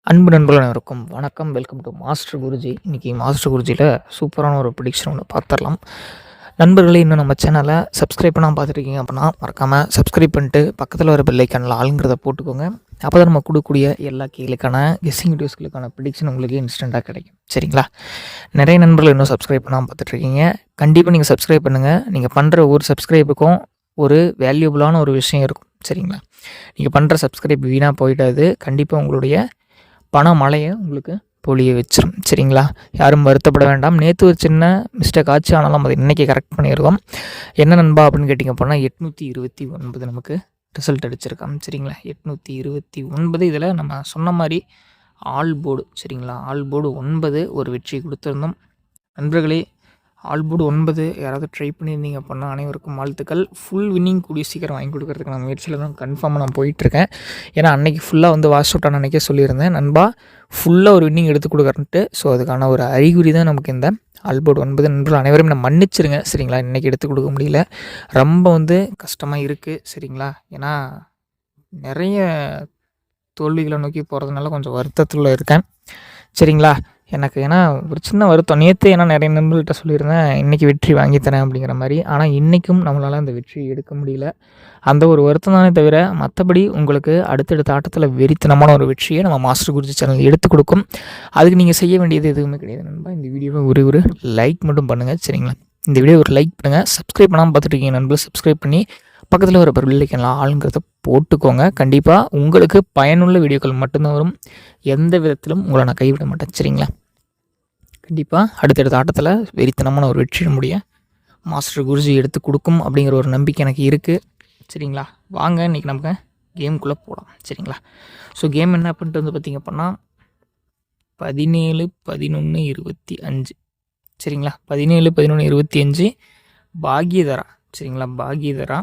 அன்பு நண்பர்கள் அனைவருக்கும் வணக்கம். Welcome to master Guruji. இன்றைக்கி மாஸ்டர் குருஜியில் சூப்பரான ஒரு ப்ரிடிக்ஷன் ஒன்று பார்த்துடலாம். நண்பர்களே, இன்னும் நம்ம சேனலை சப்ஸ்கிரைப் பண்ணால் பார்த்துருக்கீங்க அப்படின்னா மறக்காமல் சப்ஸ்கிரைப் பண்ணிட்டு பக்கத்தில் வர பெல் ஐக்கானில் ஆளுங்கிறத போட்டுக்கோங்க. அப்போ தான் நம்ம கொடுக்கக்கூடிய எல்லா கேளுக்கான கெஸ்ஸிங் வீடியோஸ்களுக்கான ப்ரிடிக்ஷன் உங்களுக்கு இன்ஸ்டண்ட்டாக கிடைக்கும். சரிங்களா? நிறைய நண்பர்கள் இன்னும் சப்ஸ்கிரைப் பண்ணாமல் பார்த்துட்ருக்கீங்க. கண்டிப்பாக நீங்கள் சப்ஸ்கிரைப் பண்ணுங்கள். நீங்கள் பண்ணுற ஒரு சப்ஸ்கிரைபுக்கும் ஒரு வேல்யூபுளான ஒரு விஷயம் இருக்கும். சரிங்களா? நீங்கள் பண்ணுற சப்ஸ்கிரைப் வீணாக போயிட்டாது. கண்டிப்பாக உங்களுடைய பண மழையை உங்களுக்கு பொழிய வச்சிரும். சரிங்களா? யாரும் வருத்தப்பட வேண்டாம். நேற்று ஒரு சின்ன மிஸ்டேக் ஆச்சு, ஆனாலும் அதை இன்றைக்கி கரெக்ட் பண்ணியிருக்கோம். என்ன நண்பா அப்படின்னு கேட்டிங்க அப்படின்னா 829 நமக்கு ரிசல்ட் அடிச்சிருக்கோம். சரிங்களா? 829 இதில் நம்ம சொன்ன மாதிரி ஆல் போர்டு. சரிங்களா? ஆல் போர்டு 9 ஒரு வெற்றி கொடுத்துருந்தோம். நண்பர்களே, ஆல் போர்டு 9 யாராவது ட்ரை பண்ணியிருந்தீங்க அப்படின்னா அனைவருக்கும் வாழ்த்துக்கள். ஃபுல் வின்னிங் கூடிய சீக்கிரம் வாங்கி கொடுக்குறதுக்கு நான் முயற்சியில் தான் கன்ஃபார்மாக நான் போயிட்டுருக்கேன். ஏன்னா அன்றைக்கி ஃபுல்லாக வந்து வாஷ் அவுட் ஆன அன்றைக்கே சொல்லியிருந்தேன், நண்பா ஃபுல்லாக ஒரு வின்னிங் எடுத்து கொடுக்குறேன்ட்டு. ஸோ அதுக்கான ஒரு அறிகுறி தான் நமக்கு இந்த ஆல் போர்டு 9. நண்பர்கள் அனைவரும் நான் மன்னிச்சிருங்க. சரிங்களா? இன்றைக்கி எடுத்து கொடுக்க முடியல, ரொம்ப வந்து கஷ்டமாக இருக்குது. சரிங்களா? ஏன்னா நிறைய தோல்விகளை நோக்கி போகிறதுனால கொஞ்சம் வருத்தத்தில் இருக்கேன். சரிங்களா? எனக்கு ஏன்னா ஒரு சின்ன வருத்தம். நேற்று ஏன்னா நிறைய நண்பர்கள்ட்ட சொல்லியிருந்தேன், இன்றைக்கி வெற்றி வாங்கித்தரேன் அப்படிங்கிற மாதிரி. ஆனால் இன்றைக்கும் நம்மளால் அந்த வெற்றி எடுக்க முடியல. அந்த ஒரு வருத்தம் தானே தவிர மற்றபடி உங்களுக்கு அடுத்தடுத்த ஆட்டத்தில் வெறித்தனமான ஒரு வெற்றியை நம்ம மாஸ்டர் குருஜி சேனல் எடுத்து கொடுக்கும். அதுக்கு நீங்கள் செய்ய வேண்டியது எதுவுமே கிடையாது நண்பா. இந்த வீடியோவை ஒரு லைக் மட்டும் பண்ணுங்கள். சரிங்களா? இந்த வீடியோ ஒரு லைக் பண்ணுங்கள். சப்ஸ்கிரைப் பண்ணாமல் பார்த்துட்டு இருக்கீங்க நண்பர்கள், சப்ஸ்கிரைப் பண்ணி பக்கத்தில் வர பெல் ஐக்கானில் ஆளுங்கிறத போட்டுக்கோங்க. கண்டிப்பாக உங்களுக்கு பயனுள்ள வீடியோக்கள் மட்டும்தான் வரும். எந்த விதத்திலும் உங்களை நான் கைவிட மாட்டேன். சரிங்களா? கண்டிப்பாக அடுத்தடுத்த ஆட்டத்தில் வெறித்தனமான ஒரு வெற்றி நம்முடைய மாஸ்டர் குருஜி எடுத்து கொடுக்கும் அப்படிங்கிற ஒரு நம்பிக்கை எனக்கு இருக்குது. சரிங்களா? வாங்க இன்றைக்கி நம்ம கேமுக்குள்ளே போகலாம். சரிங்களா? ஸோ கேம் என்ன பண்ணிட்டு வந்து பார்த்திங்க அப்படின்னா 17, 11, 25. சரிங்களா? 17, 11, 25 பாகியதரா. சரிங்களா? பாகியதரா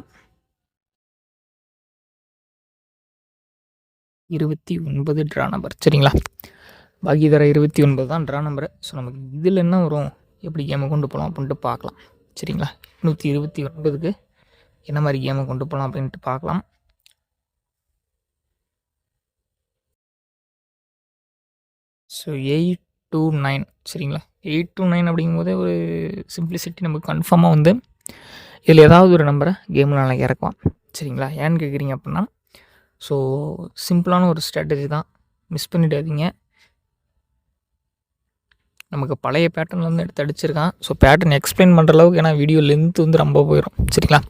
29 ட்ரா நம்பர். சரிங்களா? பாகியதரா 29 தான் ட்ரா நம்பரு. ஸோ நமக்கு இதில் என்ன வரும், எப்படி கேமை கொண்டு போகலாம் அப்படின்ட்டு பார்க்கலாம். சரிங்களா? 129க்கு என்ன மாதிரி கேமை கொண்டு போகலாம் அப்படின்ட்டு பார்க்கலாம். So 8 to 9. சரிங்களா? 8 to 9 அப்படிங்கும்போது ஒரு சிம்பிளிசிட்டி நமக்கு கன்ஃபார்மாக வந்து இதில் ஏதாவது ஒரு நம்பரை கேமில் நாளைக்கு இறக்கலாம். சரிங்களா? ஏன்னு கேட்குறீங்க அப்படின்னா, ஸோ சிம்பிளான ஒரு ஸ்ட்ராட்டஜி தான், மிஸ் பண்ணிடாதீங்க. நமக்கு பழைய பேட்டர்ன்லேருந்து எடுத்து அடிச்சிருக்கான். ஸோ பேட்டர்ன் எக்ஸ்பிளைன் பண்ணுற அளவுக்கு, ஏன்னா வீடியோ லென்த் வந்து ரொம்ப போயிடும். சரிங்களா?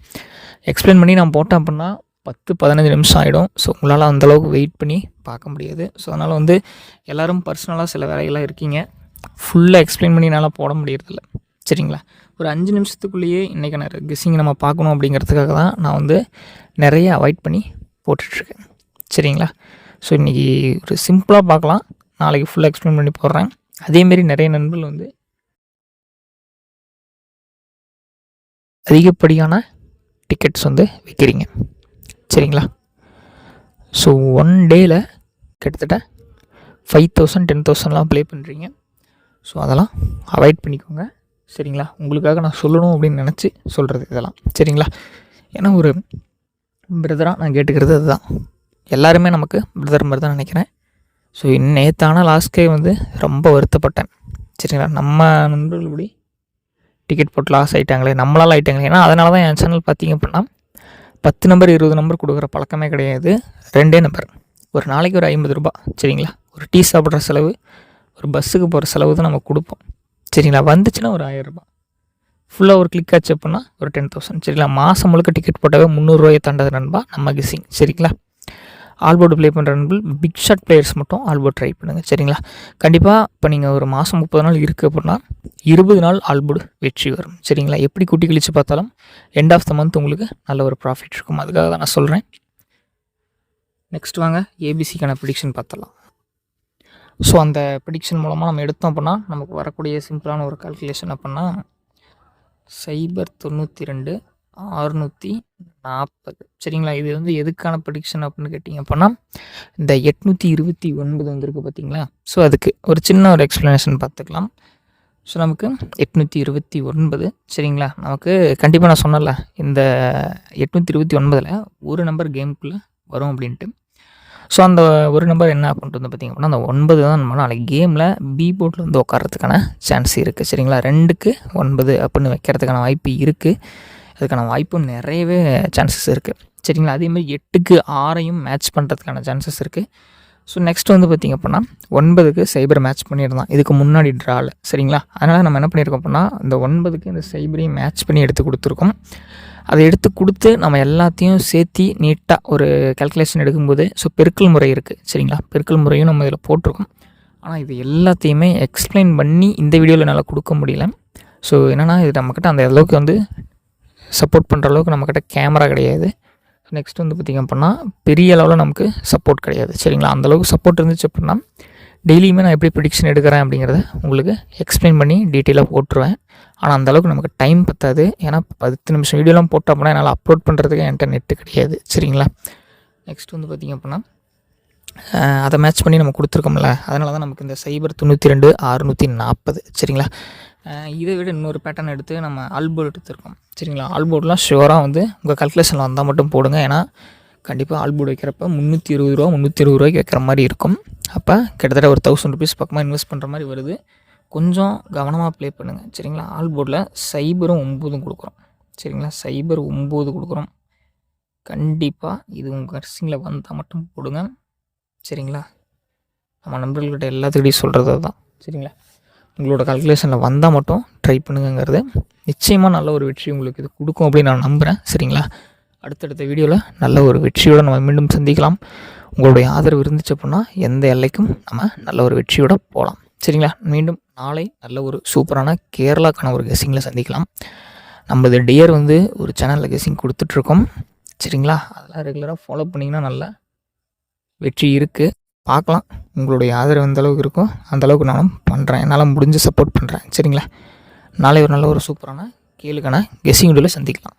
எக்ஸ்பிளைன் பண்ணி நான் போட்டேன் அப்படின்னா 10-15 நிமிஷம் ஆகிடும். ஸோ உங்களால் அந்தளவுக்கு வெயிட் பண்ணி பார்க்க முடியாது. ஸோ அதனால் வந்து எல்லோரும் பர்சனலாக சில வேலைகளாக இருக்கீங்க, ஃபுல்லாக எக்ஸ்பிளைன் பண்ணி என்னால் போட முடியறதில்ல. சரிங்களா? ஒரு 5 நிமிஷத்துக்குள்ளேயே இன்றைக்கான கெஸ்ஸிங் நம்ம பார்க்கணும் அப்படிங்கிறதுக்காக தான் நான் வந்து நிறைய அவாய்ட் பண்ணி போட்டுட்ருக்கேன். சரிங்களா? ஸோ இன்றைக்கி ஒரு சிம்பிளாக பார்க்கலாம், நாளைக்கு ஃபுல்லாக எக்ஸ்பிளைன் பண்ணி போடுறேன். அதேமாரி நிறைய நண்பர்கள் வந்து அதிகப்படியான டிக்கெட்ஸ் வந்து விற்கிறீங்க. சரிங்களா? ஸோ 1 டேயில் கிட்டத்தட்ட 5,000 10,000லாம் ப்ளே பண்ணுறீங்க. ஸோ அதெல்லாம் அவாய்ட் பண்ணிக்கோங்க. சரிங்களா? உங்களுக்காக நான் சொல்லணும் அப்படின்னு நினச்சி சொல்கிறது இதெல்லாம். சரிங்களா? ஏன்னா ஒரு பிரதராக நான் கேட்டுக்கிறது அதுதான். எல்லாருமே நமக்கு பிரதர் மாதிரி தான் நினைக்கிறேன். ஸோ நேற்றான லாஸ்ட்கே வந்து ரொம்ப வருத்தப்பட்டேன். சரிங்களா? நம்ம நண்பர்கள் இப்படி டிக்கெட் போட்டு லாஸ் ஆகிட்டாங்களே, நம்மளால் ஆகிட்டாங்களே. ஏன்னா அதனால தான் என் சேனல் பார்த்திங்க அப்படின்னா 10 நம்பர் 20 நம்பர் கொடுக்குற பழக்கமே கிடையாது. 2 நம்பர், ஒரு நாளைக்கு ஒரு 50 ரூபா. சரிங்களா? ஒரு டீ சாப்பிட்ற செலவு, ஒரு பஸ்ஸுக்கு போகிற செலவு தான் நம்ம கொடுப்போம். சரிங்களா? வந்துச்சுன்னா ஒரு 1000 ரூபா, ஃபுல்லாக ஒரு கிளிக் ஆச்சு அப்படின்னா ஒரு 10,000. சரிங்களா? மாதம் முழுக்க டிக்கெட் போட்டாவே 300 ரூபாயை தாண்டது நண்பா நம்ம கெஸ்ஸிங். சரிங்களா? ஆல்போர்டு ப்ளே பண்ணுற நண்பர்கள், பிக் ஷாட் பிளேயர்ஸ் மட்டும் ஆல்போர்டு ட்ரை பண்ணுங்கள். சரிங்களா? கண்டிப்பாக இப்போ நீங்கள் ஒரு மாதம் 30 நாள் இருக்குது அப்படின்னா 20 நாள் ஆல்போர்டு வெற்றி வரும். சரிங்களா? எப்படி கூட்டி கழித்து பார்த்தாலும் எண்ட் ஆஃப் த மந்த் உங்களுக்கு நல்ல ஒரு ப்ராஃபிட் இருக்கும். அதுக்காக தான் நான் சொல்கிறேன். நெக்ஸ்ட் வாங்க ஏபிசிக்கான ப்ரிடிக்ஷன் பார்த்துடலாம். ஸோ அந்த ப்ரிடிக்ஷன் மூலமாக நம்ம எடுத்தோம் அப்படின்னா நமக்கு வரக்கூடிய சிம்பிளான ஒரு கால்குலேஷன் அப்படின்னா 092 640. சரிங்களா? இது வந்து எதுக்கான ப்ரிடிக்ஷன் அப்படின்னு கேட்டிங்க அப்படின்னா, இந்த 829 வந்திருக்கு பார்த்தீங்களா? ஸோ அதுக்கு ஒரு சின்ன ஒரு எக்ஸ்ப்ளனேஷன் பார்த்துக்கலாம். ஸோ நமக்கு 829. சரிங்களா? நமக்கு கண்டிப்பாக நான் சொன்னல, இந்த 829ல் ஒரு நம்பர் கேமுக்குள்ளே வரும் அப்படின்ட்டு. ஸோ அந்த ஒரு நம்பர் என்ன அப்படின்ட்டு வந்து பார்த்திங்க அப்படின்னா அந்த 9 தான் நம்ம நாளைக்கு கேமில் பி போர்ட்டில் வந்து உட்காரத்துக்கான சான்ஸ் இருக்குது. சரிங்களா, 2க்கு 9 அப்படின்னு வைக்கிறதுக்கான வாய்ப்பு இருக்குது. அதுக்கான வாய்ப்பும் நிறையவே சான்சஸ் இருக்குது. சரிங்களா, அதேமாதிரி 8க்கு 6ஐயும் மேட்ச் பண்ணுறதுக்கான சான்சஸ் இருக்குது. ஸோ நெக்ஸ்ட் வந்து பார்த்திங்க அப்படின்னா 9க்கு சைபர் மேட்ச் பண்ணியிருந்தான் இதுக்கு முன்னாடி ட்ராவில். சரிங்களா, அதனால் நம்ம என்ன பண்ணியிருக்கோம் அப்படின்னா இந்த 9க்கு இந்த சைபரையும் மேட்ச் பண்ணி எடுத்து கொடுத்துருக்கோம். அதை எடுத்து கொடுத்து நம்ம எல்லாத்தையும் சேர்த்தி நீட்டாக ஒரு கால்குலேஷன் எடுக்கும்போது ஸோ பெருக்கல் முறை இருக்குது. சரிங்களா, பெருக்கல் முறையும் நம்ம இதில் போட்டிருக்கோம். ஆனால் இது எல்லாத்தையுமே எக்ஸ்பிளைன் பண்ணி இந்த வீடியோவில் என்னால் கொடுக்க முடியல. ஸோ என்னென்னா இது நம்மக்கிட்ட அந்த அளவுக்கு வந்து சப்போர்ட் பண்ணுற அளவுக்கு நம்மக்கிட்ட கேமரா கிடையாது. நெக்ஸ்ட் வந்து பார்த்திங்க அப்படின்னா பெரிய அளவில் நமக்கு சப்போர்ட் கிடையாது. சரிங்களா, அந்தளவுக்கு சப்போர்ட் இருந்துச்சு அப்படின்னா டெய்லியுமே நான் எப்படி ப்ரிடிக்ஷன் எடுக்கிறேன் அப்படிங்கிறத உங்களுக்கு எக்ஸ்பிளைன் பண்ணி டீட்டெயிலாக போட்டுருவேன். ஆனால் அந்தளவுக்கு நமக்கு டைம் பத்தாது. ஏன்னா 10 நிமிஷம் வீடியோலாம் போட்டோம் அப்படின்னா என்னால் அப்லோட் பண்ணுறதுக்கு என்கிட்ட நெட்டு கிடையாது. சரிங்களா, நெக்ஸ்ட் வந்து பார்த்திங்க அப்படின்னா அதை மேட்ச் பண்ணி நம்ம கொடுத்துருக்கோம்ல, அதனால தான் நமக்கு இந்த சைபர் 92 640. சரிங்களா, இதை விட இன்னொரு பேட்டர்ன் எடுத்து நம்ம ஆல்போர்டு எடுத்துருக்கோம். சரிங்களா, ஆல்போர்டெலாம் ஷுவராக வந்து உங்கள் கல்குலேஷனில் வந்தால் மட்டும் போடுங்க. ஏன்னா கண்டிப்பாக ஆல்போர்டு வைக்கிறப்ப 320 ரூபா 320 ரூபாய்க்கு வைக்கிற மாதிரி இருக்கும். அப்போ கிட்டத்தட்ட ஒரு 1000 ருபீஸ் பக்கமாக இன்வெஸ்ட் பண்ணுற மாதிரி வருது. கொஞ்சம் கவனமாக ப்ளே பண்ணுங்கள். சரிங்களா, ஆல்போர்டில் சைபரும் 9 கொடுக்குறோம். சரிங்களா, சைபர் 9 கொடுக்குறோம். கண்டிப்பாக இது உங்கள் கர்சிங்கில் வந்தால் மட்டும் போடுங்க. சரிங்களா, நம்ம நண்பர்கள்கிட்ட எல்லாத்துக்கிட்டையும் சொல்கிறது தான். சரிங்களா, உங்களோட கால்குலேஷனில் வந்தால் மட்டும் ட்ரை பண்ணுங்கிறது நிச்சயமாக நல்ல ஒரு வெற்றி உங்களுக்கு இது கொடுக்கும் அப்படின்னு நான் நம்புகிறேன். சரிங்களா, அடுத்தடுத்த வீடியோவில் நல்ல ஒரு வெற்றியோடு நம்ம மீண்டும் சந்திக்கலாம். உங்களுடைய ஆதரவு இருந்துச்சு அப்படின்னா எந்த எல்லைக்கும் நம்ம நல்ல ஒரு வெற்றியோடு போகலாம். சரிங்களா, மீண்டும் நாளை நல்ல ஒரு சூப்பரான கேரளாக்கான ஒரு கெஸ்ஸிங்கில் சந்திக்கலாம். நம்ம இது டியர் வந்து ஒரு சேனலில் கெஸ்ஸிங் கொடுத்துட்ருக்கோம். சரிங்களா, அதெல்லாம் ரெகுலராக ஃபாலோ பண்ணிங்கன்னா நல்ல வெற்றி இருக்குது. பார்க்கலாம், உங்களுடைய ஆதரவு எந்த அளவுக்கு இருக்கோ அந்தளவுக்கு நானும் பண்ணுறேன். என்னால் முடிஞ்சு சப்போர்ட் பண்ணுறேன். சரிங்களா, நாளை ஒரு நல்ல ஒரு சூப்பரான கேளுக்கான கெஸ்ஸிங் வீடியோவில் சந்திக்கலாம்.